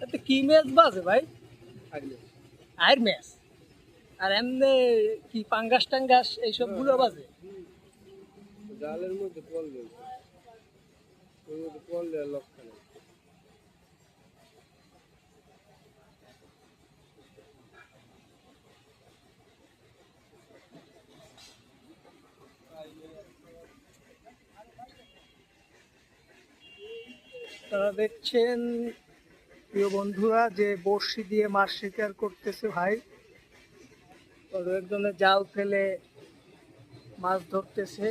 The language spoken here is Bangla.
এতে কি ম্যাচ বাজে ভাই? আগলে আর ম্যাচ আর এমনি কি পাঙ্গাস টাঙ্গাস এইসব গুলো বাজে? জালের মধ্যে পড়লে ওর মধ্যে পড়লে আর লক্ষা নেই। তারা দেখছেন প্রিয় বন্ধুরা যে বড়শি দিয়ে মাছ শিকার করতেছে ভাই, আর একজনে জাল ফেলে মাছ ধরতেছে।